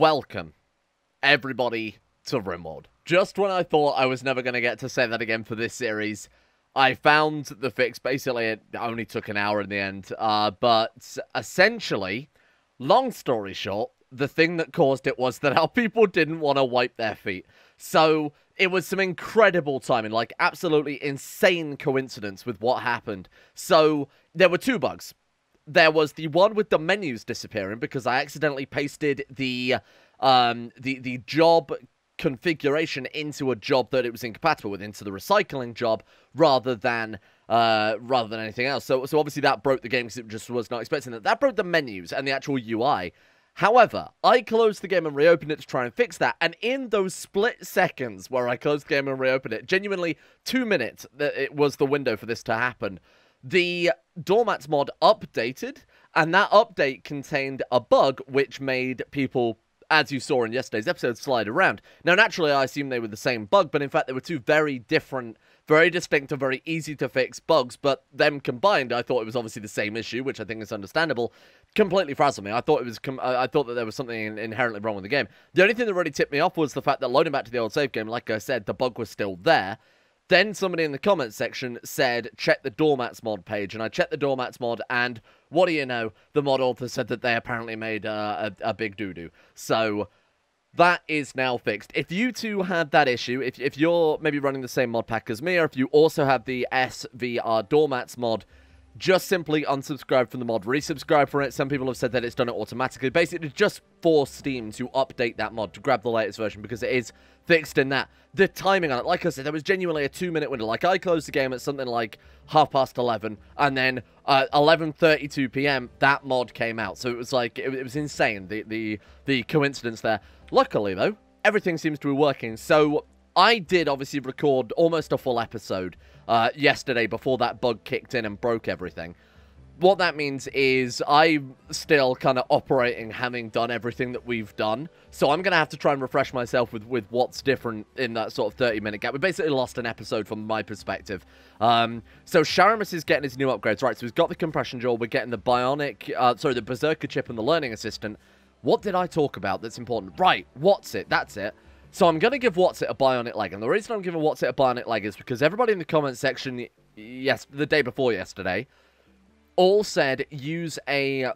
Welcome, everybody, to RimWorld. Just when I thought I was never going to get to say that again for this series, I found the fix. Basically, it only took an hour in the end. But essentially, long story short, the thing that caused it was that our people didn't want to wipe their feet. So it was some incredible timing, like absolutely insane coincidence with what happened. So there were two bugs. There was the one with the menus disappearing because I accidentally pasted the job configuration into a job that it was incompatible with, into the recycling job, rather than anything else. So obviously that broke the game because it just was not expecting that. That broke the menus and the actual UI. However, I closed the game and reopened it to try and fix that, and in those split seconds where I closed the game and reopened it, genuinely 2 minutes, that it was the window for this to happen, the Doormats mod updated, and that update contained a bug which made people, as you saw in yesterday's episode, slide around. Now, naturally, I assume they were the same bug, but in fact, they were two very different, very distinct, and very easy to fix bugs, but them combined, I thought it was obviously the same issue, which I think is understandable, completely frazzled me. I thought that there was something inherently wrong with the game. The only thing that really tipped me off was the fact that loading back to the old save game, like I said, the bug was still there. Then somebody in the comments section said, check the Doormats mod page, and I checked the Doormats mod, and what do you know, the mod author said that they apparently made a big doo-doo. So that is now fixed. If you two had that issue, if you're maybe running the same mod pack as me, or if you also have the SVR Doormats mod, just simply unsubscribe from the mod, resubscribe from it. Some people have said that it's done it automatically. Basically, just force Steam to update that mod to grab the latest version because it is fixed in that. The timing on it, like I said, there was genuinely a 2-minute window. Like, I closed the game at something like 11:30, and then 11:32 p.m., that mod came out. So it was like, it was insane, the coincidence there. Luckily, though, everything seems to be working. So I did obviously record almost a full episode yesterday before that bug kicked in and broke everything. What that means is I'm still kind of operating, having done everything that we've done. So I'm going to have to try and refresh myself with what's different in that sort of 30-minute gap. We basically lost an episode from my perspective. So Sharamus is getting his new upgrades. Right, so he's got the compression jaw. We're getting the bionic, the Berserker chip and the learning assistant. What did I talk about that's important? Right, what's it? That's it. So I'm going to give What's It a bionic leg. And the reason I'm giving What's It a bionic leg is because everybody in the comment section, the day before yesterday, all said use a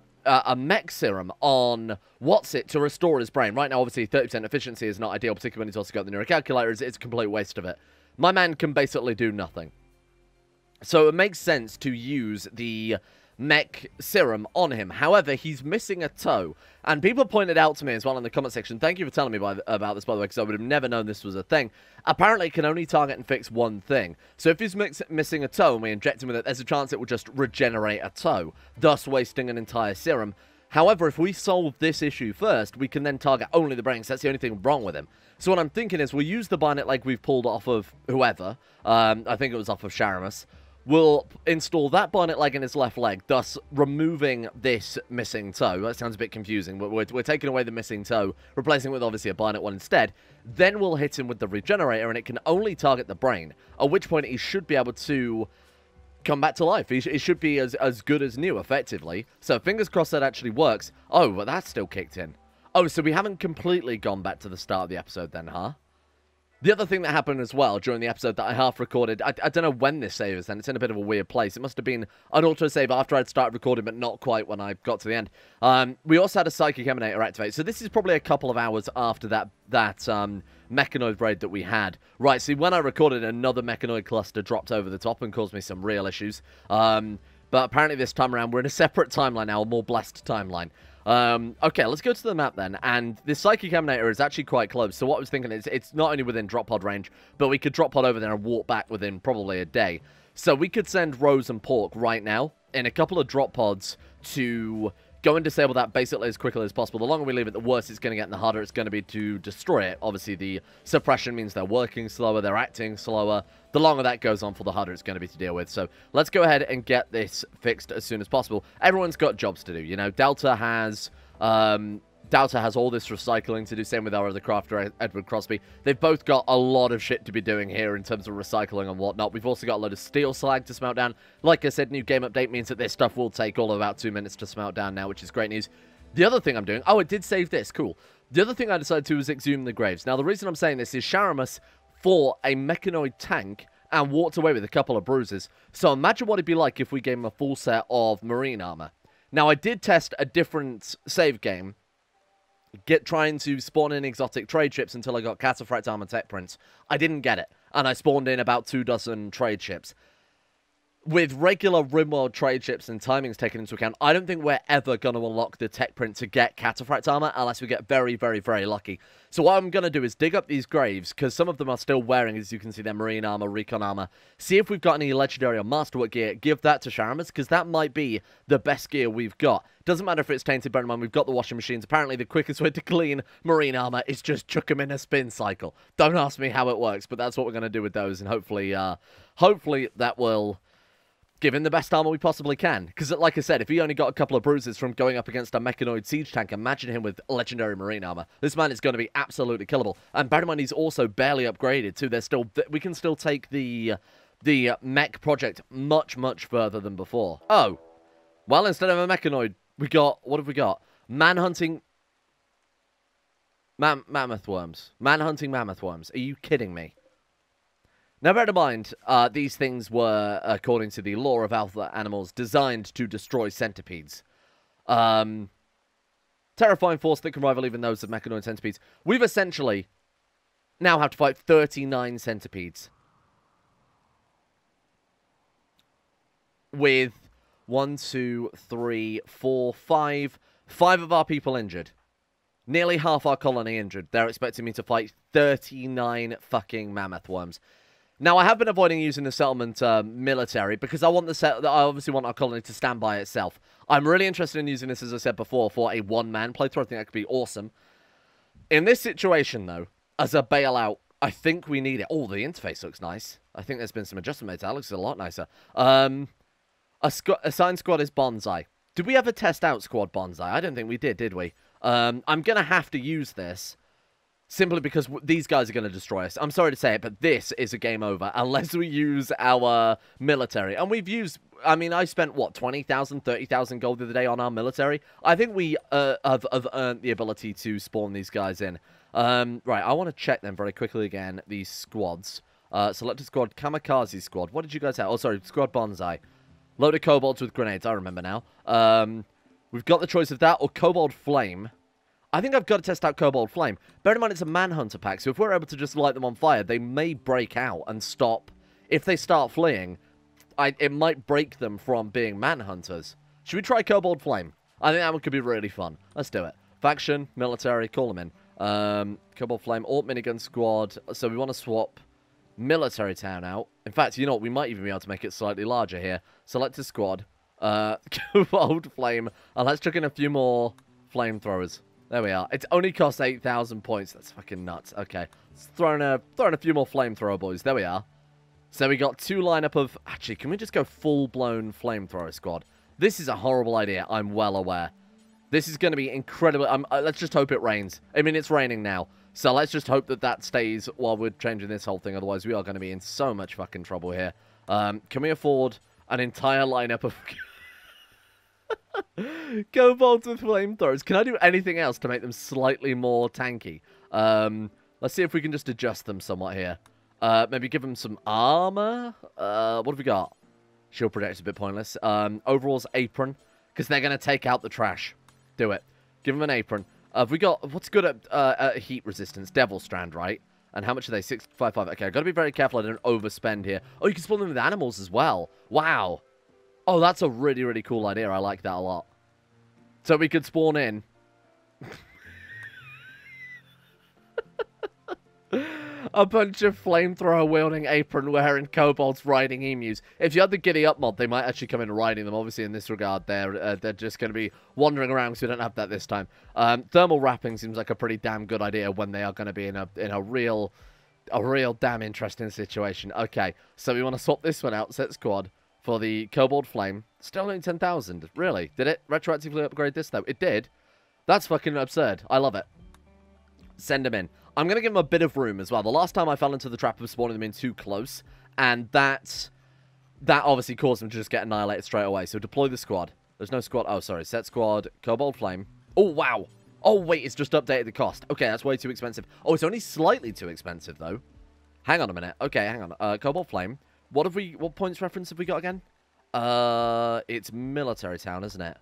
mech serum on What's It to restore his brain. Right now, obviously, 30% efficiency is not ideal, particularly when he's also got the neurocalculator. It's a complete waste of it. My man can basically do nothing. So it makes sense to use the mech serum on him. However, he's missing a toe. And people pointed out to me as well in the comment section, thank you for telling me about this, by the way, because I would have never known this was a thing. Apparently, it can only target and fix one thing. So if he's missing a toe and we inject him with it, there's a chance it will just regenerate a toe, thus wasting an entire serum. However, if we solve this issue first, we can then target only the brain, because that's the only thing wrong with him. So what I'm thinking is we'll use the bionic leg we've pulled off of whoever. I think it was off of Sharamus. We'll install that bionic leg in his left leg, thus removing this missing toe. That sounds a bit confusing, but we're taking away the missing toe, replacing it with obviously a bionic one instead. Then we'll hit him with the regenerator, and it can only target the brain, at which point he should be able to come back to life. He should be as good as new, effectively. So fingers crossed that actually works. Oh, but that's still kicked in. Oh, so we haven't completely gone back to the start of the episode then, huh? The other thing that happened as well during the episode that I half-recorded, I don't know when this save is then, it's in a bit of a weird place. It must have been an autosave after I'd started recording, but not quite when I got to the end. We also had a Psychic Emanator activate, so this is probably a couple of hours after that Mechanoid raid that we had. Right, see, when I recorded, another Mechanoid cluster dropped over the top and caused me some real issues. But apparently this time around, we're in a separate timeline now, a more blessed timeline. Okay, let's go to the map then, and this Psychic Emanator is actually quite close, so what I was thinking is, it's not only within drop pod range, but we could drop pod over there and walk back within probably a day. So we could send Rose and Pork right now, in a couple of drop pods, to go and disable that basically as quickly as possible. The longer we leave it, the worse it's going to get, and the harder it's going to be to destroy it. Obviously, the suppression means they're working slower, they're acting slower. The longer that goes on for, the harder it's going to be to deal with. So let's go ahead and get this fixed as soon as possible. Everyone's got jobs to do, you know. Delta has all this recycling to do, same with our other crafter, Edward Crosby. They've both got a lot of shit to be doing here in terms of recycling and whatnot. We've also got a load of steel slag to smelt down. Like I said, new game update means that this stuff will take all of about 2 minutes to smelt down now, which is great news. The other thing I'm doing... Oh, it did save this. Cool. The other thing I decided to was exhume the graves. Now, the reason I'm saying this is Sharamus fought a mechanoid tank and walked away with a couple of bruises. So imagine what it'd be like if we gave him a full set of marine armor. Now, I did test a different save game, trying to spawn in exotic trade ships until I got Cataphract Armor Tech Prints. I didn't get it, and I spawned in about 24 trade ships. With regular RimWorld trade ships and timings taken into account, I don't think we're ever going to unlock the tech print to get Cataphract armor unless we get very, very, very lucky. So what I'm going to do is dig up these graves, because some of them are still wearing, as you can see, their marine armor, recon armor. See if we've got any legendary or masterwork gear. Give that to Sharamus, because that might be the best gear we've got. Doesn't matter if it's tainted, bear in mind, we've got the washing machines. Apparently, the quickest way to clean marine armor is just chuck them in a spin cycle. Don't ask me how it works, but that's what we're going to do with those, and hopefully that will give him the best armor we possibly can. Because, like I said, if he only got a couple of bruises from going up against a mechanoid siege tank, imagine him with legendary marine armor. This man is going to be absolutely killable. And bear in mind, he's also barely upgraded, too. We can still take the mech project much, much further than before. Oh. Well, instead of a mechanoid, we got... What have we got? Manhunting... mammoth worms. Manhunting mammoth worms. Are you kidding me? Now, bear in mind, these things were, according to the lore of alpha animals, designed to destroy centipedes. Terrifying force that can rival even those of mechanoid centipedes. We've essentially now have to fight 39 centipedes. With 1, 2, 3, 4, 5 of our people injured. Nearly half our colony injured. They're expecting me to fight 39 fucking mammoth worms. Now, I have been avoiding using the settlement military because I obviously want our colony to stand by itself. I'm really interested in using this, as I said before, for a one-man playthrough. I think that could be awesome. In this situation, though, as a bailout, I think we need it. Oh, the interface looks nice. I think there's been some adjustment made. That looks a lot nicer. Assigned squad is Bonsai. Did we ever test out Squad Bonsai? I don't think we did we? I'm going to have to use this. Simply because these guys are going to destroy us. I'm sorry to say it, but this is a game over unless we use our military. And we've used... I mean, I spent, what, 20,000, 30,000 gold the other day on our military? I think we have earned the ability to spawn these guys in. Right, I want to check them very quickly again, these squads. Select a squad, Kamikaze squad. What did you guys have? Oh, sorry, Squad Bonsai. Loaded kobolds with grenades, I remember now. We've got the choice of that or Kobold Flame. I think I've got to test out Kobold Flame. Bear in mind, it's a Manhunter pack, so if we're able to just light them on fire, they may break out and stop. If they start fleeing, it might break them from being Manhunters. Should we try Kobold Flame? I think that one could be really fun. Let's do it. Faction, military, call them in. Kobold Flame, Alt Minigun Squad. So we want to swap Military Town out. In fact, you know what? We might even be able to make it slightly larger here. Select a squad. Kobold Flame. And let's chuck in a few more flamethrowers. There we are. It only costs 8,000 points. That's fucking nuts. Okay. Let's throw in a few more flamethrower boys. There we are. So we got 2 lineup of... Actually, can we just go full-blown flamethrower squad? This is a horrible idea. I'm well aware. This is going to be incredible. Let's just hope it rains. I mean, it's raining now. So let's just hope that that stays while we're changing this whole thing. Otherwise, we are going to be in so much fucking trouble here. Can we afford an entire lineup of... Kobolds with flamethrowers. Can I do anything else to make them slightly more tanky? Let's see if we can just adjust them somewhat here. Maybe give them some armor. What have we got? Shield protector's a bit pointless. Overall's apron, because they're going to take out the trash. Do it. Give them an apron. Have we got... What's good at heat resistance? Devil Strand, right? And how much are they? 655. Okay, I've got to be very careful I don't overspend here. Oh, you can spawn them with animals as well. Wow. Oh, that's a really, really cool idea. I like that a lot. So we could spawn in a bunch of flamethrower-wielding, apron-wearing kobolds riding emus. If you had the giddy-up mod, they might actually come in riding them. Obviously, in this regard, they're just going to be wandering around because we don't have that this time. Thermal wrapping seems like a pretty damn good idea when they are going to be in a real damn interesting situation. Okay, so we want to swap this one out, set squad, for the Kobold Flame. Still only 10,000. Really? Did it retroactively upgrade this, though? It did. That's fucking absurd. I love it. Send them in. I'm going to give them a bit of room as well. The last time I fell into the trap of spawning them in too close, and that obviously caused them to just get annihilated straight away. So deploy the squad. There's no squad. Oh, sorry. Set squad. Kobold Flame. Oh, wow. Oh, wait, it's just updated the cost. Okay, that's way too expensive. Oh, it's only slightly too expensive, though. Hang on a minute. Okay, hang on. Cobalt Flame. What points reference have we got again? It's Military Town, isn't it?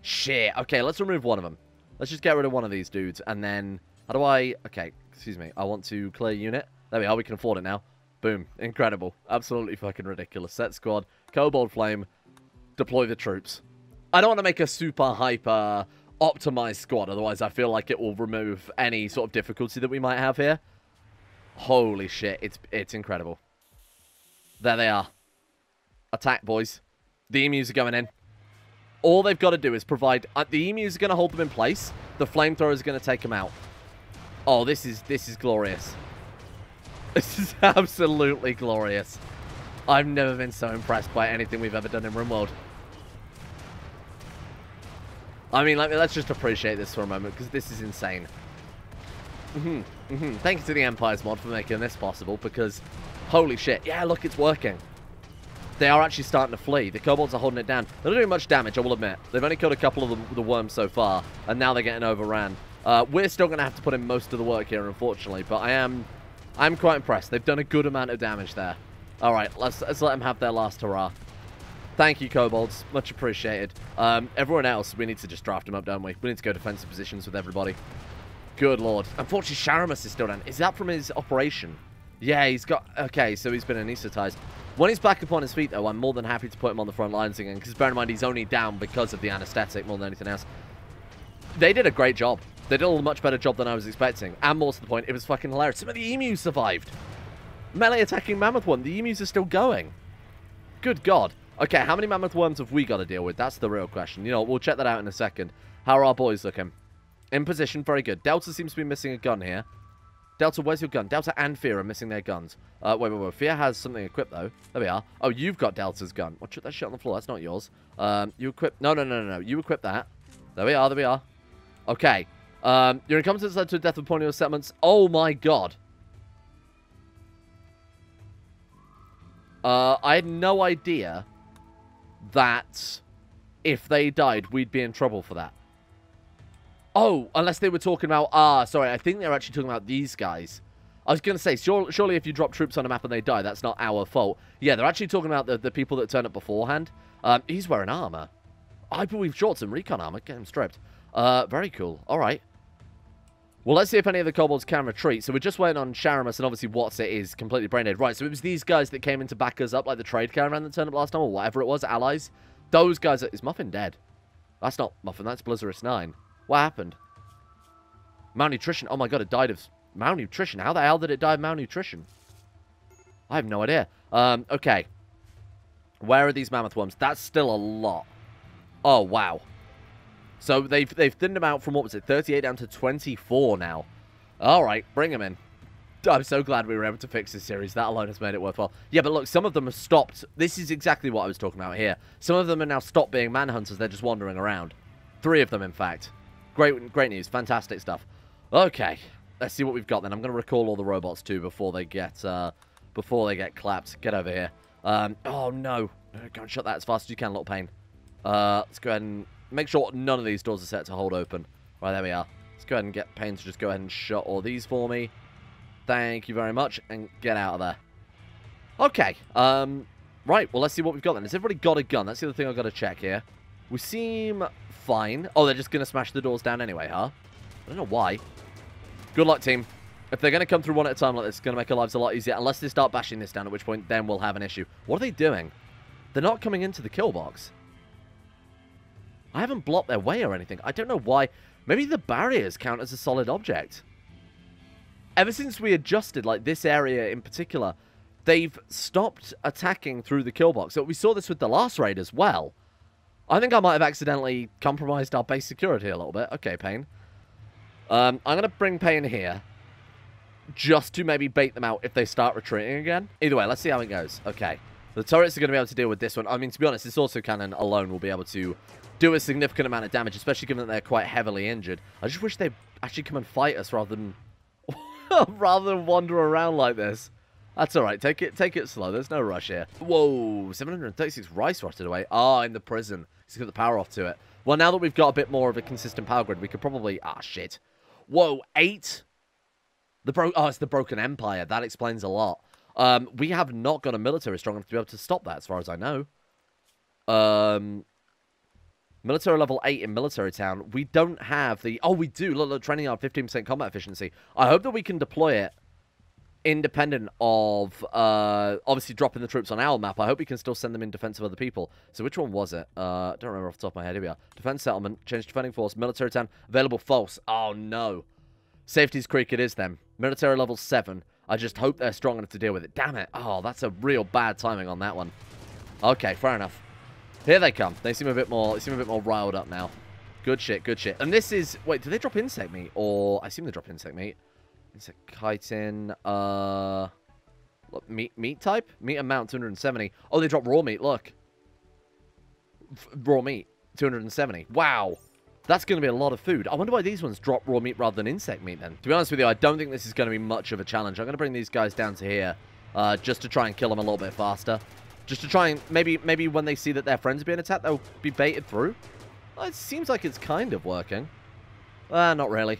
Shit. Okay, let's remove one of them. Let's just get rid of one of these dudes, and then... How do I... Okay, excuse me. I want to clear unit. There we are. We can afford it now. Boom. Incredible. Absolutely fucking ridiculous. Set squad. Cobalt Flame. Deploy the troops. I don't want to make a super hyper optimized squad, otherwise I feel like it will remove any sort of difficulty that we might have here. Holy shit, it's incredible. There they are. Attack, boys. The emus are going in. All they've got to do is provide... the emus are going to hold them in place. The flamethrowers are going to take them out. Oh, this is glorious. This is absolutely glorious. I've never been so impressed by anything we've ever done in RimWorld. I mean, let's just appreciate this for a moment, because this is insane. Thank you to the Empires mod for making this possible, because holy shit. Yeah, look, it's working. They are actually starting to flee. The kobolds are holding it down. They're not doing much damage, I will admit. They've only killed a couple of the worms so far, and now they're getting overran. We're still going to have to put in most of the work here, unfortunately, but I'm quite impressed. They've done a good amount of damage there. All right, let's let them have their last hurrah. Thank you, kobolds. Much appreciated. Everyone else, we need to just draft them up, don't we? We need to go defensive positions with everybody. Good lord. Unfortunately, Sharamus is still down. Is that from his operation? Yeah, he's got... Okay, so he's been anesthetized. When he's back upon his feet, though, I'm more than happy to put him on the front lines again, because bear in mind, he's only down because of the anesthetic more than anything else. They did a great job. They did a much better job than I was expecting. And more to the point, it was fucking hilarious. Some of the emus survived. Melee attacking Mammoth one. The emus are still going. Good God. Okay, how many Mammoth worms have we got to deal with? That's the real question. You know, we'll check that out in a second. How are our boys looking? In position, very good. Delta seems to be missing a gun here. Delta, where's your gun? Delta and Fear are missing their guns. Wait. Fear has something equipped, though. There we are. Oh, you've got Delta's gun. Watch that shit on the floor. That's not yours. You equip... No. You equip that. There we are. Okay. Your incompetence led to the death of Ponyo settlements. Oh, my God. I had no idea that if they died, we'd be in trouble for that. Oh, unless they were talking about... sorry, I think they're actually talking about these guys. I was going to say, surely if you drop troops on a map and they die, that's not our fault. Yeah, they're actually talking about the people that turn up beforehand. He's wearing armor. I believe shorts and recon armor. Get him stripped. Very cool. All right. Well, let's see if any of the kobolds can retreat. So we're just waiting on Sharamus, and obviously What's It is completely brain dead. Right, so it was these guys that came in to back us up, like the trade caravan that turned up last time, or whatever it was, allies. Those guys... Is Muffin dead? That's not Muffin, that's Blizzardus 9. What happened? Malnutrition. Oh my God, it died of malnutrition. How the hell did it die of malnutrition? I have no idea. Okay. Where are these mammoth worms? That's still a lot. Oh, wow. So they've thinned them out from, what was it, 38 down to 24 now. All right, bring them in. I'm so glad we were able to fix this series. That alone has made it worthwhile. Yeah, but look, some of them have stopped. This is exactly what I was talking about here. Some of them are now stopped being manhunters. They're just wandering around. 3 of them, in fact. Great news. Fantastic stuff. Okay, let's see what we've got then. I'm going to recall all the robots too before they get clapped. Get over here. Oh no. Go and shut that as fast as you can, little pain. Let's go ahead and make sure none of these doors are set to hold open. Right, there we are. Let's go ahead and get Pain to just go ahead and shut all these for me. Thank you very much, and get out of there. Okay. Right, well, let's see what we've got then. Has everybody got a gun? That's the other thing I've got to check here. We seem fine. Oh, they're just going to smash the doors down anyway, huh? I don't know why. Good luck, team. If they're going to come through one at a time like this, it's going to make our lives a lot easier. Unless they start bashing this down, at which point then we'll have an issue. What are they doing? They're not coming into the kill box. I haven't blocked their way or anything. I don't know why. Maybe the barriers count as a solid object. Ever since we adjusted, like, this area in particular, they've stopped attacking through the kill box. So we saw this with the last raid as well. I think I might have accidentally compromised our base security a little bit. Okay, Pain. I'm going to bring Pain here. Just to maybe bait them out if they start retreating again. Either way, let's see how it goes. Okay. The turrets are going to be able to deal with this one. I mean, to be honest, this auto cannon alone will be able to do a significant amount of damage, especially given that they're quite heavily injured. I just wish they'd actually come and fight us rather than wander around like this. That's alright. Take it slow. There's no rush here. Whoa, 736 rice rotted away. Ah, in the prison. He's got the power off to it. Well, now that we've got a bit more of a consistent power grid, we could probably... Ah, shit. Whoa, 8? Oh, it's the Broken Empire. That explains a lot. We have not got a military strong enough to be able to stop that, as far as I know. Military level 8 in Military Town. We don't have the... Oh, we do. Look, training yard, 15% combat efficiency. I hope that we can deploy it independent of, obviously dropping the troops on our map. I hope we can still send them in defense of other people. So which one was it? Don't remember off the top of my head. Here we are. Defense settlement, change defending force, Military Town, available false. Oh, no. Safety's Creek it is then. Military level 7. I just hope they're strong enough to deal with it. Damn it. Oh, that's a real bad timing on that one. Okay, fair enough. Here they come. They seem a bit more riled up now. Good shit, good shit. And this is... Wait, do they drop insect meat? Or... I assume they drop insect meat. Insect chitin. Look, meat type? Meat amount, 270. Oh, they drop raw meat, look. Raw meat, 270. Wow. That's going to be a lot of food. I wonder why these ones drop raw meat rather than insect meat then. To be honest with you, I don't think this is going to be much of a challenge. I'm going to bring these guys down to here just to try and kill them a little bit faster. Just to try and maybe when they see that their friends are being attacked, they'll be baited through. Well, it seems like it's kind of working. Not really.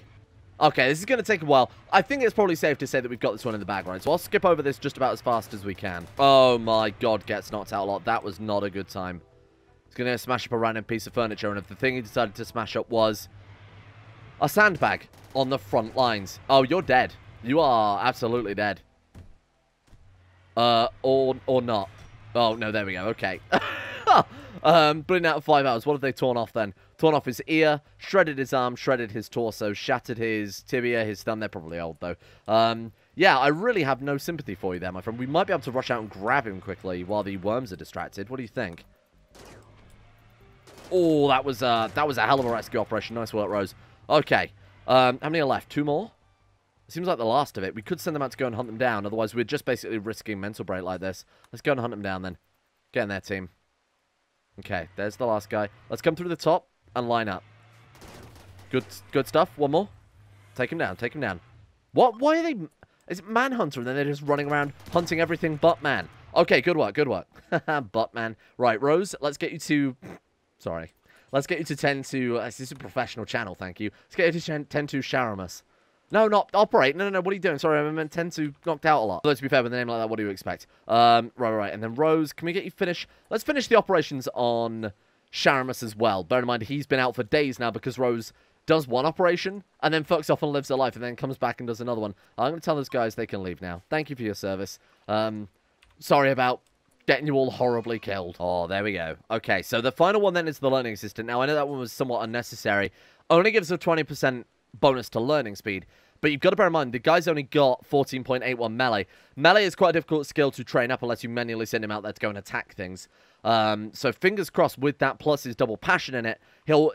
Okay, this is going to take a while. I think it's probably safe to say that we've got this one in the bag, right? So I'll skip over this just about as fast as we can. Oh my god, gets knocked out a lot. That was not a good time. He's going to smash up a random piece of furniture, and if the thing he decided to smash up was a sandbag on the front lines. Oh, you're dead. You are absolutely dead. Or not. Oh, no, there we go. Okay. Brilliant out of 5 hours. What have they torn off then? Torn off his ear, shredded his arm, shredded his torso, shattered his tibia, his thumb. They're probably old, though. Yeah, I really have no sympathy for you there, my friend. We might be able to rush out and grab him quickly while the worms are distracted. What do you think? Oh, that was a hell of a rescue operation. Nice work, Rose. Okay. How many are left? 2 more? Seems like the last of it. We could send them out to go and hunt them down. Otherwise, we're just basically risking mental break like this. Let's go and hunt them down then. Get in there, team. Okay, there's the last guy. Let's come through the top and line up. Good stuff. One more. Take him down. Take him down. What? Why are they... Is it Manhunter and then they're just running around hunting everything but man? Okay, good work. Good work. But man. Right, Rose, let's get you to... Sorry. Let's get you to tend to... this is a professional channel, thank you. Let's get you to tend to Sharamus. No, not operate. No, what are you doing? Sorry, I meant tend to knocked out a lot. Although, to be fair, with a name like that, what do you expect? Right. And then Rose, can we get you finished? Let's finish the operations on Sharamus as well. Bear in mind, he's been out for days now because Rose does one operation and then fucks off and lives her life and then comes back and does another one. I'm going to tell those guys they can leave now. Thank you for your service. Sorry about getting you all horribly killed. Oh, there we go. Okay, so the final one then is the learning assistant. Now, I know that one was somewhat unnecessary. Only gives a 20% bonus to learning speed. But you've got to bear in mind, the guy's only got 14.81 melee. Melee is quite a difficult skill to train up unless you manually send him out there to go and attack things. So fingers crossed with that plus his double passion in it,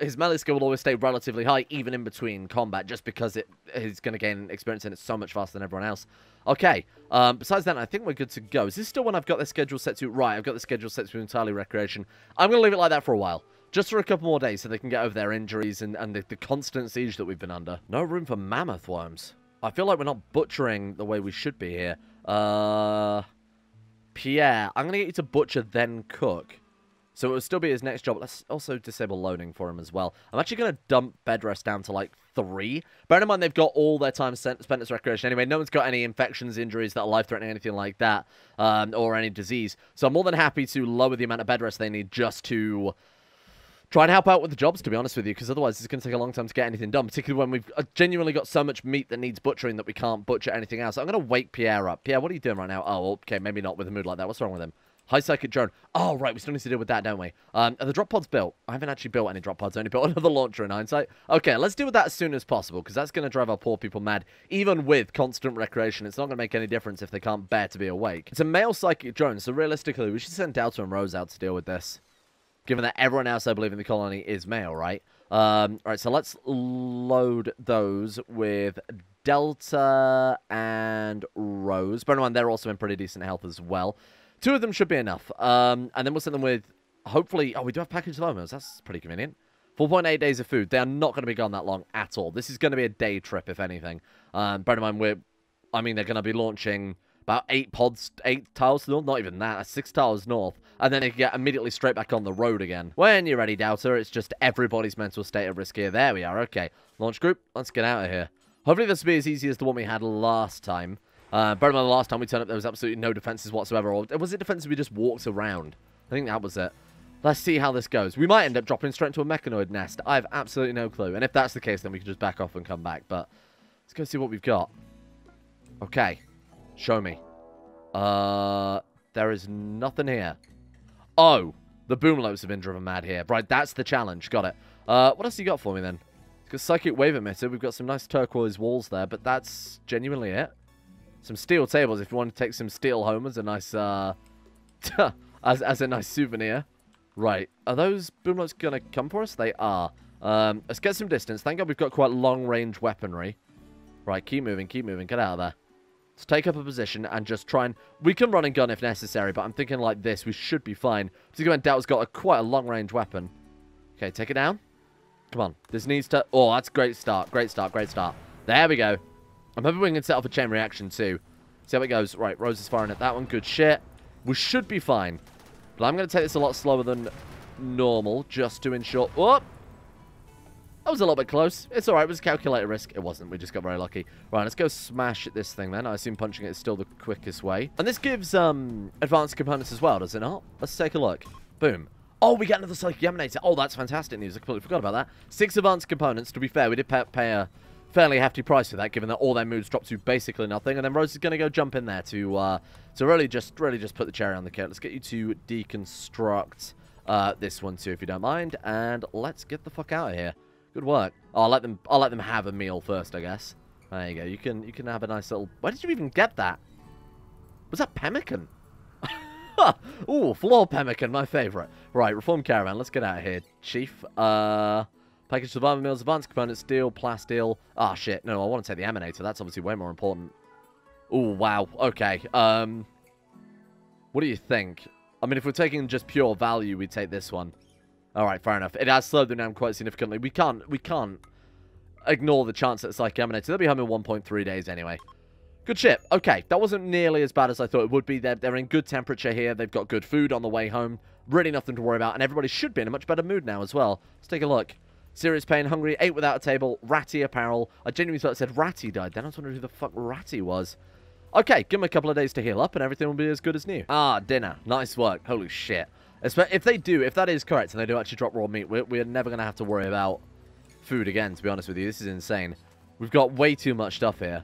his melee skill will always stay relatively high even in between combat just because he's going to gain experience in it so much faster than everyone else. Okay, besides that, I think we're good to go. Is this still when I've got the schedule set to... Right, I've got the schedule set to entirely recreation. I'm going to leave it like that for a while. Just for a couple more days so they can get over their injuries and the constant siege that we've been under. No room for mammoth worms. I feel like we're not butchering the way we should be here. Pierre, I'm going to get you to butcher then cook. So it will still be his next job. Let's also disable loading for him as well. I'm actually going to dump bed rest down to like 3. Bear in mind they've got all their time spent as recreation anyway. No one's got any infections, injuries that are life-threatening, anything like that, or any disease. So I'm more than happy to lower the amount of bed rest they need just to... try and help out with the jobs, to be honest with you, because otherwise it's going to take a long time to get anything done, particularly when we've genuinely got so much meat that needs butchering that we can't butcher anything else. So I'm going to wake Pierre up. Pierre, what are you doing right now? Oh, okay, maybe not with a mood like that. What's wrong with him? High psychic drone. Oh, right, we still need to deal with that, don't we? Are the drop pods built? I haven't actually built any drop pods. I only built another launcher in hindsight. Okay, let's deal with that as soon as possible, because that's going to drive our poor people mad. Even with constant recreation, it's not going to make any difference if they can't bear to be awake. It's a male psychic drone, so realistically, we should send Delta and Rose out to deal with this. Given that everyone else, I believe, in the colony is male, right? Alright, so let's load those with Delta and Rose. Bear in mind, they're also in pretty decent health as well. 2 of them should be enough. And then we'll send them with, hopefully... Oh, we do have package loans. That's pretty convenient. 4.8 days of food. They are not going to be gone that long at all. This is going to be a day trip, if anything. Bear in mind, they're going to be launching... about 8 tiles north, not even that, 6 tiles north. and then they can get immediately straight back on the road again. When you're ready, Doubter, it's just everybody's mental state at risk here. There we are. Okay, launch group, let's get out of here. Hopefully this will be as easy as the one we had last time. Bear in mind, the last time we turned up, there was absolutely no defenses whatsoever. Or was it defenses we just walked around? I think that was it. Let's see how this goes. We might end up dropping straight into a mechanoid nest. I have absolutely no clue. And if that's the case, then we can just back off and come back. But let's go see what we've got. Okay. Show me. There is nothing here. Oh, the boomloads have been driven mad here. Right, that's the challenge. Got it. What else you got for me then? We've got Psychic Wave Emitter. We've got some nice turquoise walls there, but that's genuinely it. Some steel tables if you want to take some steel home as a nice, as a nice souvenir. Right, are those boomloads gonna come for us? They are. Let's get some distance. Thank God we've got quite long-range weaponry. Right, keep moving, get out of there. Let's take up a position and just try and... We can run and gun if necessary, but I'm thinking like this, we should be fine. Particularly when Doubt's got quite a long-range weapon. Okay, take it down. Come on, this needs to... Oh, that's a great start, great start. There we go. I'm hoping we can set up a chain reaction too. See how it goes. Right, Rose is firing at that one. Good shit. We should be fine. But I'm going to take this a lot slower than normal, just to ensure... Oh! That was a little bit close. It's alright, it was a calculated risk. It wasn't, we just got very lucky. Right, let's go smash this thing then. I assume punching it is still the quickest way. And this gives advanced components as well, does it not? Let's take a look. Boom. Oh, we get another Psychic Emanator. Oh, that's fantastic news. I completely forgot about that. 6 advanced components. To be fair, we did pay a fairly hefty price for that, given that all their moves drop to basically nothing. And then Rose is going to go jump in there to really just put the cherry on the cake. Let's get you to deconstruct this one too, if you don't mind. And let's get the fuck out of here. Good work. Oh, I'll let them have a meal first, I guess. There you go. You can have a nice little... Where did you even get that? Was that pemmican? Ooh, floor pemmican, my favourite. Right, Reform Caravan. Let's get out of here, Chief. Package survival meals, advanced components, steel, plasteel. Ah, shit. No, I want to take the Emanator. That's obviously way more important. Ooh, wow. Okay. What do you think? I mean, if we're taking just pure value, we'd take this one. Alright, fair enough. It has slowed them down quite significantly. We can't ignore the chance that it's like Emanator. They'll be home in 1.3 days anyway. Good ship. Okay, that wasn't nearly as bad as I thought it would be. They're in good temperature here. They've got good food on the way home. Really nothing to worry about. And everybody should be in a much better mood now as well. Let's take a look. Serious pain, hungry, ate without a table, ratty apparel. I genuinely thought it said Ratty died. Then I was wondering who the fuck Ratty was. Okay, give him a couple of days to heal up and everything will be as good as new. Ah, dinner. Nice work. Holy shit. If that is correct and they do actually drop raw meat, we're never going to have to worry about food again, to be honest with you. This is insane. We've got way too much stuff here.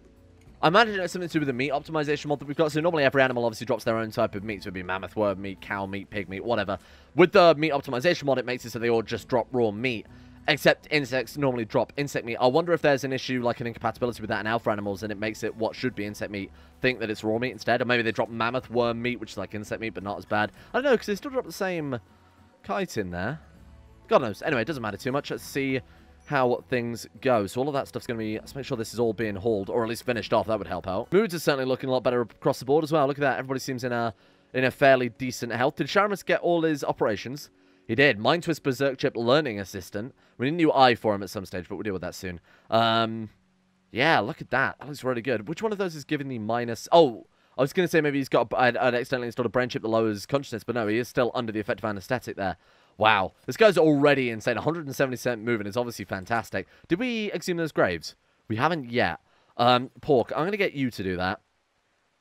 I imagine it's something to do with the meat optimization mod that we've got. So normally every animal obviously drops their own type of meat. So it'd be mammoth worm meat, cow meat, pig meat, whatever. With the meat optimization mod, it makes it so they all just drop raw meat. Except insects normally drop insect meat. I wonder if there's an issue, like an incompatibility with that in alpha animals, and it makes it what should be insect meat think that it's raw meat instead. Or maybe they drop mammoth worm meat, which is like insect meat, but not as bad. I don't know, because they still drop the same kite in there. God knows. Anyway, it doesn't matter too much. Let's see how things go. So all of that stuff's going to be... Let's make sure this is all being hauled, or at least finished off. That would help out. Moods are certainly looking a lot better across the board as well. Look at that. Everybody seems in a fairly decent health. Did Sharamus get all his operations? He did. Mind Twist Berserk Chip Learning Assistant. We need a new eye for him at some stage, but we'll deal with that soon. Yeah, look at that. That looks really good. Which one of those is giving the minus... Oh, I was going to say maybe he's got... I'd accidentally installed a brain chip that lowers consciousness, but no, he is still under the effect of anesthetic there. Wow. This guy's already insane. 170% movement is obviously fantastic. Did we exhume those graves? We haven't yet. Pork, I'm going to get you to do that.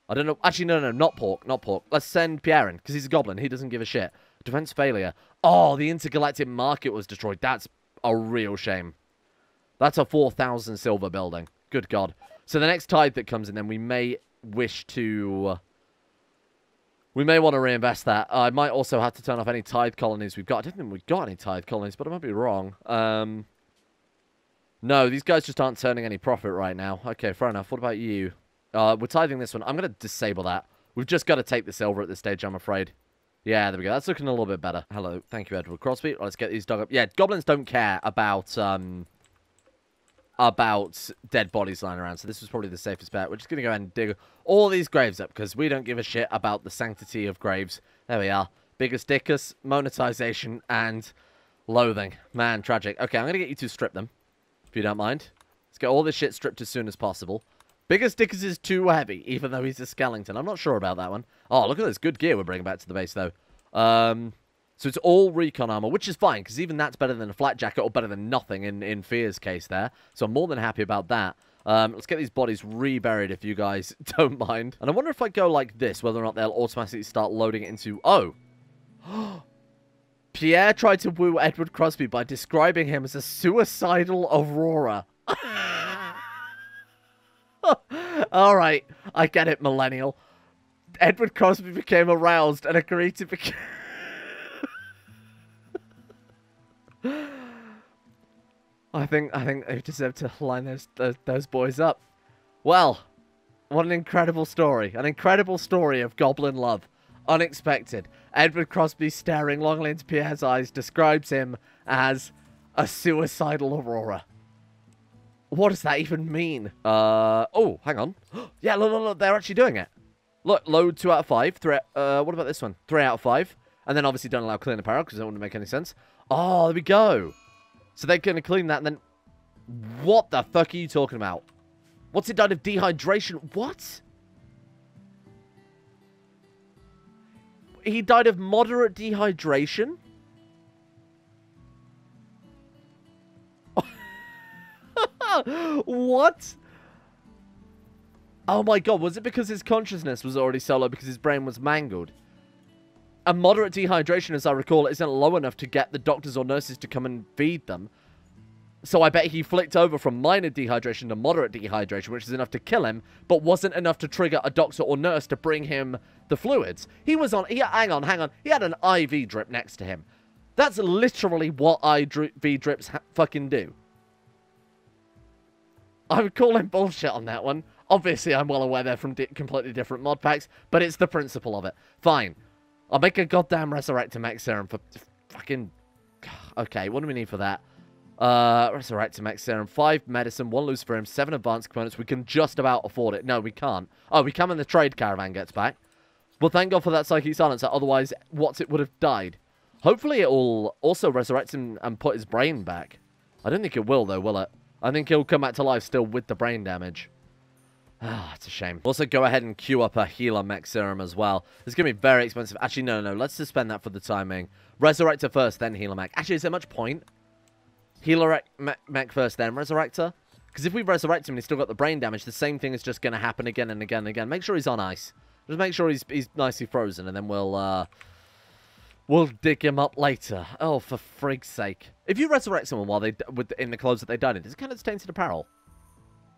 I don't know. Actually, no, not Pork. Not Pork. Let's send Pierren, because he's a goblin. He doesn't give a shit. Defense failure. Oh, the intergalactic market was destroyed. That's a real shame. That's a 4,000 silver building. Good God. So the next tide that comes in, then we may wish to... We may want to reinvest that. I might also have to turn off any tide colonies we've got. I didn't think we've got any tide colonies, but I might be wrong. No, these guys just aren't turning any profit right now. Okay, fair enough. What about you? We're tithing this one. I'm going to disable that. We've just got to take the silver at this stage, I'm afraid. Yeah, there we go. That's looking a little bit better. Hello. Thank you, Edward Crosby. Let's get these dug up. Yeah, goblins don't care about dead bodies lying around, so this was probably the safest bet. We're just going to go ahead and dig all these graves up, because we don't give a shit about the sanctity of graves. There we are. Biggest dickus, monetization, and loathing. Man, tragic. Okay, I'm going to get you to strip them, if you don't mind. Let's get all this shit stripped as soon as possible. Biggest dickus is too heavy, even though he's a skeleton. I'm not sure about that one. Oh, look at this good gear we're bringing back to the base, though. So it's all recon armor, which is fine, because even that's better than a flat jacket, or better than nothing in Fear's case there. So I'm more than happy about that. Let's get these bodies reburied if you guys don't mind. And I wonder if I go like this, whether or not they'll automatically start loading it into... Oh! Pierre tried to woo Edward Crosby by describing him as a suicidal Aurora. Alright, I get it, millennial. Edward Crosby became aroused and agreed to become... I think they deserve to line those boys up. Well, what an incredible story. An incredible story of goblin love. Unexpected. Edward Crosby, staring longingly into Pierre's eyes, describes him as a suicidal Aurora. What does that even mean? Oh, hang on. Yeah, look, they're actually doing it. Look, load 2 out of 5. What about this one? 3 out of 5. And then obviously don't allow clean apparel, because that wouldn't make any sense. Oh, there we go. So they're going to clean that, and then... What the fuck are you talking about? What's it done of dehydration? What? He died of moderate dehydration? What? Oh my god, was it because his consciousness was already so low because his brain was mangled? A moderate dehydration, as I recall, isn't low enough to get the doctors or nurses to come and feed them. So I bet he flicked over from minor dehydration to moderate dehydration, which is enough to kill him, but wasn't enough to trigger a doctor or nurse to bring him the fluids. He was on... hang on. He had an IV drip next to him. That's literally what IV drips fucking do. I would call him bullshit on that one. Obviously, I'm well aware they're from completely different mod packs, but it's the principle of it. Fine. I'll make a goddamn Resurrector Mech Serum for fucking... Okay, what do we need for that? Resurrector Mech Serum, 5 medicine, 1 Luciferium, 7 advanced components. We can just about afford it. No, we can't. Oh, we can when the trade caravan gets back. Well, thank God for that Psychic Silencer. Otherwise, it would have died. Hopefully, it will also resurrect him and put his brain back. I don't think it will, though, will it? I think he'll come back to life still with the brain damage. Ah, it's a shame. Also, go ahead and queue up a Healer Mech Serum as well. It's going to be very expensive. Actually, no. Let's suspend that for the timing. Resurrector first, then Healer Mech. Actually, is there much point? Healer Mech first, then Resurrector? Because if we resurrect him and he's still got the brain damage, the same thing is just going to happen again and again and again. Make sure he's on ice. Just make sure he's nicely frozen, and then we'll dig him up later. Oh, for frig's sake. If you resurrect someone while in the clothes that they died in, does it count as tainted apparel?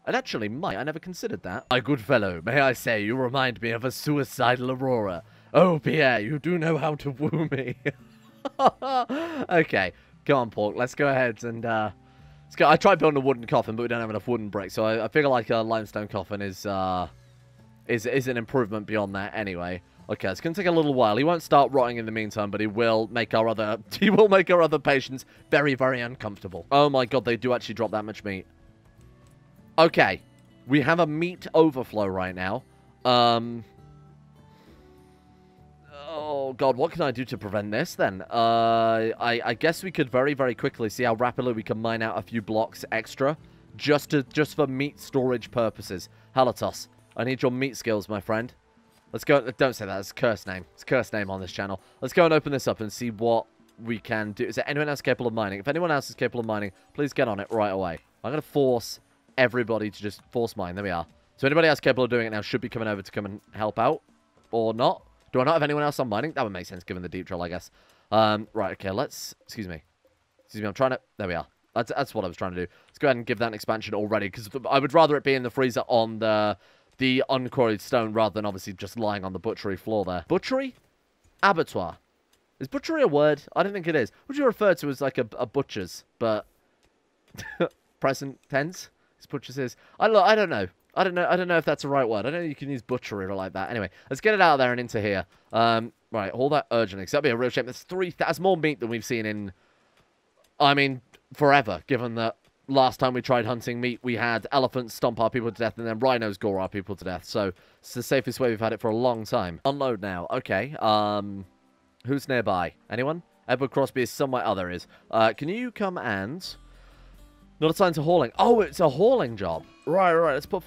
It actually might. I never considered that. My good fellow, may I say, you remind me of a suicidal Aurora. Oh, Pierre, you do know how to woo me. Okay, come on, Pork. Let's go ahead and, let's go. I tried building a wooden coffin, but we don't have enough wooden bricks, so I figure like a limestone coffin is an improvement beyond that anyway. Okay, it's going to take a little while. He won't start rotting in the meantime, but he will make our other patients very, very uncomfortable. Oh my god, they do actually drop that much meat. Okay, we have a meat overflow right now. Oh god, what can I do to prevent this then? I guess we could very, very quickly see how rapidly we can mine out a few blocks extra, just for meat storage purposes. Halatos, I need your meat skills, my friend. Let's go. Don't say that. It's a curse name. It's a curse name on this channel. Let's go and open this up and see what we can do. Is there anyone else capable of mining? If anyone else is capable of mining, please get on it right away. I'm going to force everybody to just force mine. There we are. So anybody else capable of doing it now should be coming over to come and help out. Or not. Do I not have anyone else on mining? That would make sense given the deep drill, I guess. Right, okay, let's... Excuse me, I'm trying to... There we are. That's what I was trying to do. Let's go ahead and give that an expansion already, because I would rather it be in the freezer on the unquarried stone rather than obviously just lying on the butchery floor there. Butchery? Abattoir. Is butchery a word? I don't think it is. Would you refer to as like a butcher's, but present tense? It's butcher's is. I don't know. I don't know if that's the right word. I don't know if you can use butchery or like that. Anyway, let's get it out of there and into here. Right, hold that urgently, because that'd be a real shame. That's more meat than we've seen in, I mean, forever, given that last time we tried hunting meat, we had elephants stomp our people to death, and then rhinos gore our people to death. So, it's the safest way we've had it for a long time. Unload now. Okay, who's nearby? Anyone? Edward Crosby is somewhere. Oh, there is. Can you come and... Not assigned to hauling. Oh, it's a hauling job. Right. Let's put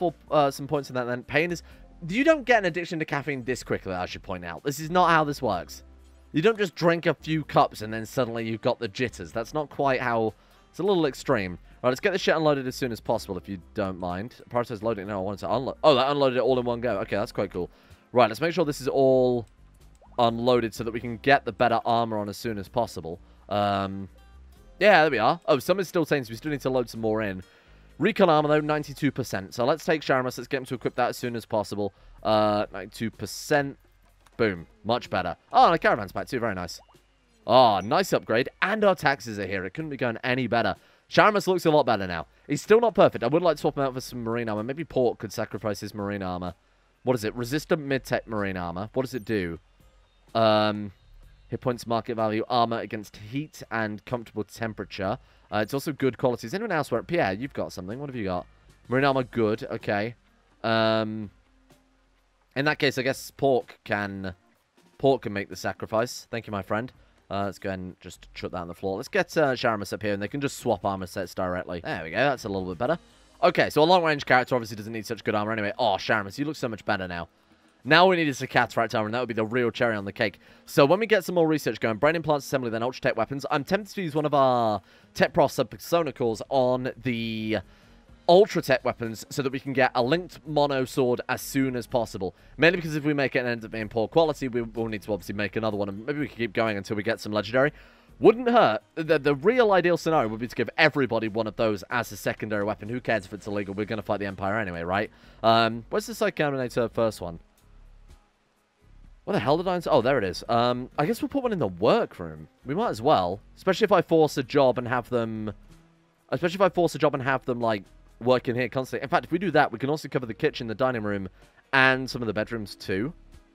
some points in that then. Pain is... You don't get an addiction to caffeine this quickly, I should point out. This is not how this works. You don't just drink a few cups and then suddenly you've got the jitters. That's not quite how... It's a little extreme. Right, let's get this shit unloaded as soon as possible, if you don't mind. Prioritize loading. No, I wanted to unload. Oh, that unloaded it all in one go. Okay, that's quite cool. Right, let's make sure this is all unloaded so that we can get the better armor on as soon as possible. Yeah, there we are. Oh, some is still saying so we still need to load some more in. Recon armor, though, 92%. So let's take Sharamus. Let's get him to equip that as soon as possible. 92%. Boom. Much better. Oh, and a caravan's back, too. Very nice. Oh, nice upgrade. And our taxes are here. It couldn't be going any better. Sharamus looks a lot better now. He's still not perfect. I would like to swap him out for some marine armor. Maybe Port could sacrifice his marine armor. What is it? Resistant mid-tech marine armor. What does it do? Hit points, market value, armor against heat and comfortable temperature. It's also good quality. Is anyone else wearing... Pierre, you've got something. What have you got? Marine armor, good. Okay. In that case, I guess Pork can make the sacrifice. Thank you, my friend. Let's go ahead and just chuck that on the floor. Let's get Sharamus up here, and they can just swap armor sets directly. There we go. That's a little bit better. Okay, so a long-range character obviously doesn't need such good armor anyway. Oh, Sharamus, you look so much better now. Now we need is a cataract armor, and that would be the real cherry on the cake. So when we get some more research going, brain implants assembly, then ultra-tech weapons, I'm tempted to use one of our Tech Pro Sub-Persona cores on the ultra-tech weapons so that we can get a linked mono sword as soon as possible. Mainly because if we make it and it ends up being poor quality, we will need to obviously make another one, and maybe we can keep going until we get some legendary. Wouldn't hurt. The real ideal scenario would be to give everybody one of those as a secondary weapon. Who cares if it's illegal? We're going to fight the Empire anyway, right? Where's the Psychominator first one? What the hell did I... Oh, there it is. I guess we'll put one in the workroom. We might as well. Especially if I force a job and have them... like, working here constantly. In fact, if we do that, we can also cover the kitchen, the dining room, and some of the bedrooms too.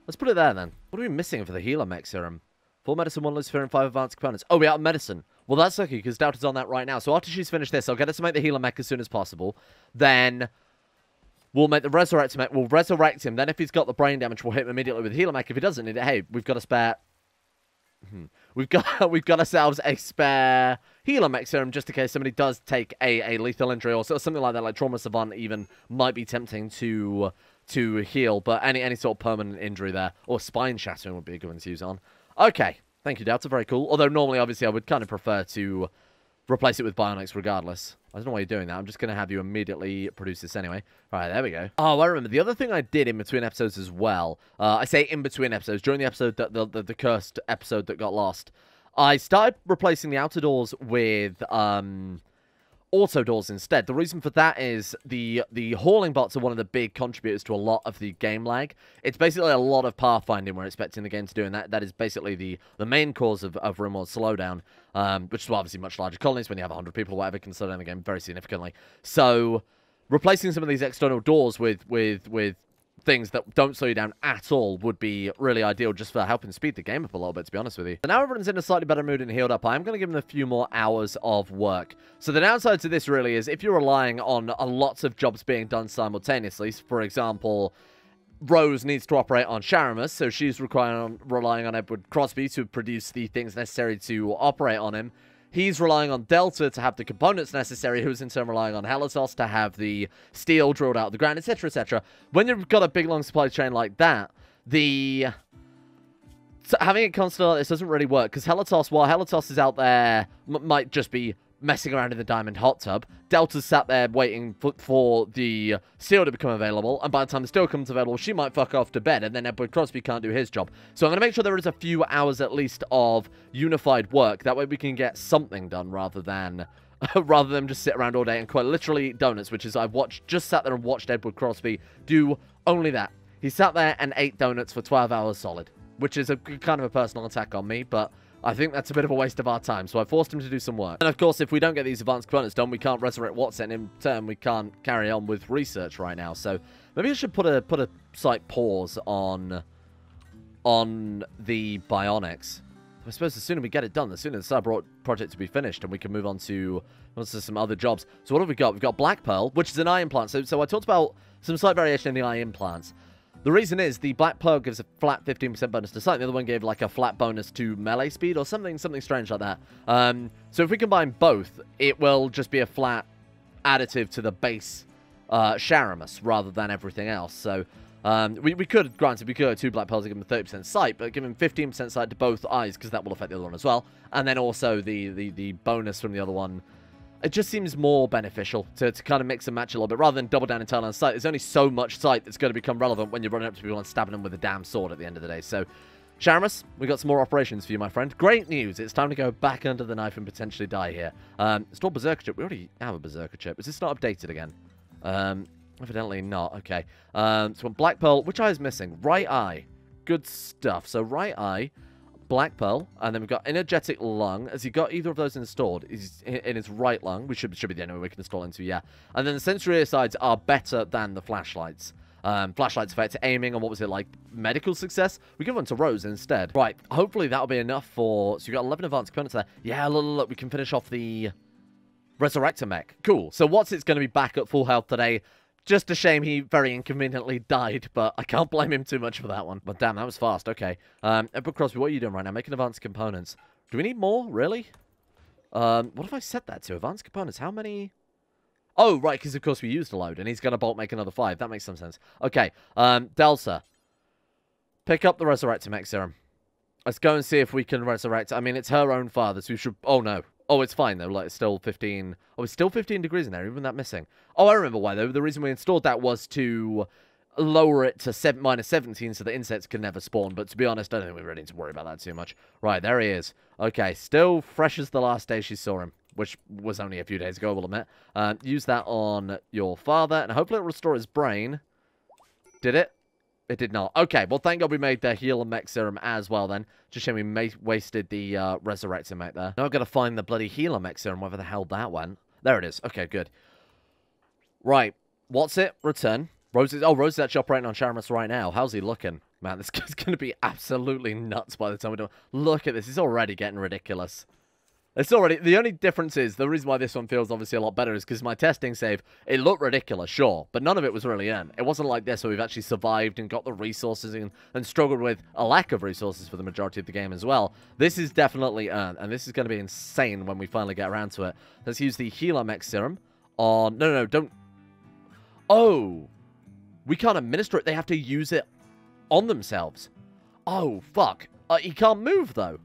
Let's put it there then. What are we missing for the healer mech serum? 4 medicine, 1 lucifer, and 5 advanced components. Oh, we're out of medicine. Well, that's lucky, because Delta's on that right now. So after she's finished this, I'll get her to make the healer mech as soon as possible. Then we'll make the resurrect mech. We'll resurrect him. Then if he's got the brain damage, we'll hit him immediately with the healer mech. If he doesn't need it, hey, we've got a spare... We've got ourselves a spare healer mech serum just in case somebody does take a lethal injury or something like that, like Trauma Savant even might be tempting to heal, but any sort of permanent injury there, or spine shattering would be a good one to use on. Okay, thank you, Delta, very cool. Although normally, obviously, I would kind of prefer to replace it with Bionics regardless. I don't know why you're doing that. I'm just going to have you immediately produce this anyway. All right, there we go. Oh, I remember. The other thing I did in between episodes as well, I say in between episodes, during the episode, the cursed episode that got lost, I started replacing the outer doors with auto doors instead. The reason for that is the hauling bots are one of the big contributors to a lot of the game lag. It's basically a lot of pathfinding we're expecting the game to do, and that is basically the main cause of RimWorld's slowdown, which is obviously much larger colonies. When you have 100 people or whatever, can slow down the game very significantly. So replacing some of these external doors with things that don't slow you down at all would be really ideal just for helping speed the game up a little bit, to be honest with you. So now everyone's in a slightly better mood and healed up, I'm going to give them a few more hours of work. So the downside to this really is if you're relying on lots of jobs being done simultaneously, for example, Rose needs to operate on Sharamus, so she's relying on Edward Crosby to produce the things necessary to operate on him. He's relying on Delta to have the components necessary, who's in turn relying on Helios to have the steel drilled out of the ground, etc., etc. When you've got a big, long supply chain like that, having it constantly like this doesn't really work, because Helios, while Helios is out there, might just be messing around in the diamond hot tub, Delta's sat there waiting for the steel to become available, and by the time the steel comes available, she might fuck off to bed, and then Edward Crosby can't do his job. So I'm going to make sure there is a few hours at least of unified work. That way we can get something done rather than just sit around all day and quite literally eat donuts, which is I've just sat there and watched Edward Crosby do only that. He sat there and ate donuts for 12 hours solid, which is a kind of a personal attack on me, but I think that's a bit of a waste of our time, so I forced him to do some work. And of course, if we don't get these advanced components done, we can't resurrect Watson. In turn, we can't carry on with research right now. So maybe I should put a slight pause on the Bionics. I suppose the sooner we get it done, the sooner the Cyber project to be finished, and we can move on to some other jobs. So what have we got? We've got Black Pearl, which is an eye implant. So I talked about some slight variation in the eye implants. The reason is the Black Pearl gives a flat 15% bonus to sight. The other one gave like a flat bonus to melee speed or something strange like that. So if we combine both, it will just be a flat additive to the base Sharamus rather than everything else. So we could, granted, we could go 2 Black Pearls and give him 30% sight, but give him 15% sight to both eyes, because that will affect the other one as well. And then also the bonus from the other one. It just seems more beneficial to kind of mix and match a little bit, rather than double down entirely on sight. There's only so much sight that's going to become relevant when you're running up to people and stabbing them with a damn sword at the end of the day. So, Sharamus, we got some more operations for you, my friend. Great news. It's time to go back under the knife and potentially die here. Store Berserker Chip. We already have a Berserker Chip. Is this not updated again? Evidently not. Okay. So Black Pearl. Which eye is missing? Right eye. Good stuff. So right eye, Black Pearl, and then we've got Energetic Lung. Has he got either of those installed? He's in his right lung. We should be the only way we can install into, yeah. And then the sensory ear sides are better than the flashlights. Flashlights effect aiming on, what was it, like medical success? We give one to Rose instead. Right, hopefully that'll be enough for... So you've got 11 advanced components there. Yeah, look, we can finish off the Resurrector mech. Cool. So What's-It's going to be back at full health today. Just a shame he very inconveniently died, but I can't blame him too much for that one. But damn, that was fast. Okay. Edward Crosby, what are you doing right now? Making advanced components. Do we need more? Really? What if I set that to? Advanced components. How many... Oh, right, because of course we used a load, and he's going to bolt make another 5. That makes some sense. Okay, Delsa. Pick up the Resurrector Mech Serum. Let's go and see if we can resurrect. I mean, it's her own father, so we should... Oh, no. Oh, it's fine, though. Like, it's still 15... Oh, it's still 15 degrees in there, even that missing. Oh, I remember why, though. The reason we installed that was to lower it to -17 so the insects can never spawn. But to be honest, I don't think we really need to worry about that too much. Right, there he is. Okay, still fresh as the last day she saw him, which was only a few days ago, I will admit. Use that on your father, and hopefully it'll restore his brain. Did it? It did not. Okay, well, thank God we made the heal and mech serum as well, then. Just shame we wasted the resurrector mech there. Now I've got to find the bloody healer mech serum, wherever the hell that went. There it is. Okay, good. Right. What's it? Return. Rose is actually operating on Sharamus right now. How's he looking? Man, this guy's going to be absolutely nuts by the time we're done. Look at this. It's already getting ridiculous. It's already... The only difference is, the reason why this one feels obviously a lot better is because my testing save, it looked ridiculous, sure, but none of it was really in. It wasn't like this where we've actually survived and got the resources and struggled with a lack of resources for the majority of the game as well. This is definitely earned, and this is going to be insane when we finally get around to it. Let's use the healer mech serum on... No, don't... Oh! We can't administer it. They have to use it on themselves. Oh, fuck. He can't move, though.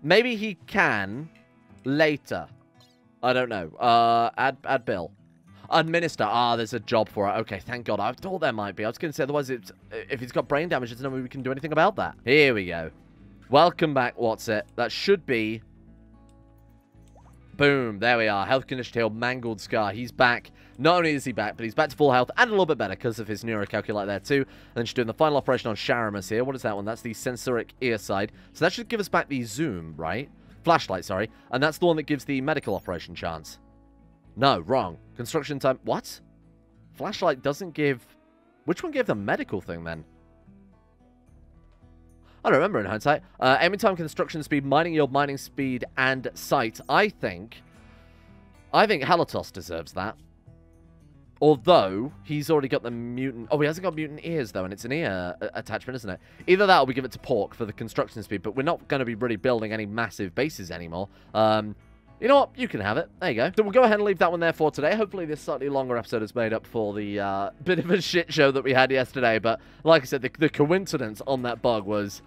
Maybe he can later. I don't know. Add bill. Administer. Ah, there's a job for it. Okay, thank God. I thought there might be. I was going to say, otherwise, if he's got brain damage, there's no way we can do anything about that. Here we go. Welcome back, What's-It. That should be... Boom. There we are. Health condition healed. Mangled Scar. He's back. Not only is he back, but he's back to full health and a little bit better because of his neurocalculate there too. And then she's doing the final operation on Sharamus here. What is that one? That's the sensoric ear side. So that should give us back the zoom, right? Flashlight, sorry. And that's the one that gives the medical operation chance. No, wrong. Construction time. What? Flashlight doesn't give... Which one gave the medical thing then? I don't remember in hindsight. Aiming time, construction speed, mining yield, mining speed, and sight. I think Halatos deserves that. Although, he's already got the mutant... Oh, he hasn't got mutant ears, though, and it's an ear attachment, isn't it? Either that or we give it to Pork for the construction speed, but we're not going to be really building any massive bases anymore. You know what? You can have it. There you go. So we'll go ahead and leave that one there for today. Hopefully this slightly longer episode has made up for the bit of a shit show that we had yesterday. But like I said, the coincidence on that bug was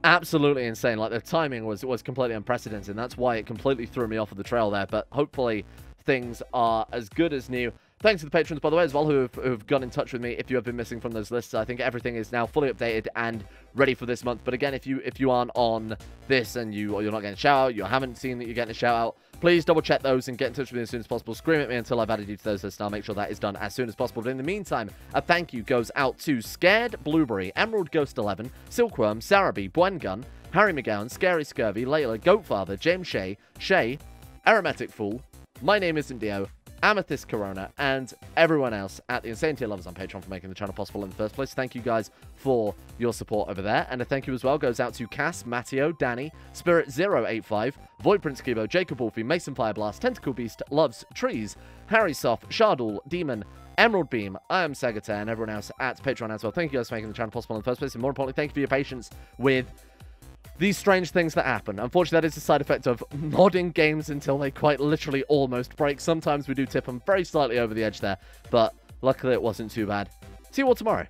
absolutely insane. Like, the timing was completely unprecedented, and that's why it completely threw me off of the trail there. But hopefully things are as good as new. Thanks to the patrons, by the way, as well, who have got in touch with me if you have been missing from those lists. I think everything is now fully updated and ready for this month. But again, if you aren't on this and you're not getting a shout-out, you haven't seen that you're getting a shout-out, please double-check those and get in touch with me as soon as possible. Scream at me until I've added you to those lists, and I'll make sure that is done as soon as possible. But in the meantime, a thank you goes out to Scared Blueberry, Emerald Ghost 11, Silkworm, Sarabi, Bwengun, Harry McGowan, Scary Scurvy, Layla, Goatfather, James Shay, Aromatic Fool, My Name Isn't Dio, Amethyst Corona, and everyone else at the Insane Tier Lovers on Patreon for making the channel possible in the first place. Thank you guys for your support over there. And a thank you as well goes out to Cass, Matteo, Danny, Spirit085, Void Prince Kibo, Jacob Wolfie, Mason Fire Blast, Tentacle Beast, Loves, Trees, Harry Soft, Shardul, Demon, Emerald Beam, I am Sagata, and everyone else at Patreon as well. Thank you guys for making the channel possible in the first place. And more importantly, thank you for your patience with these strange things that happen. Unfortunately, that is a side effect of modding games until they quite literally almost break. Sometimes we do tip them very slightly over the edge there, but luckily it wasn't too bad. See you all tomorrow.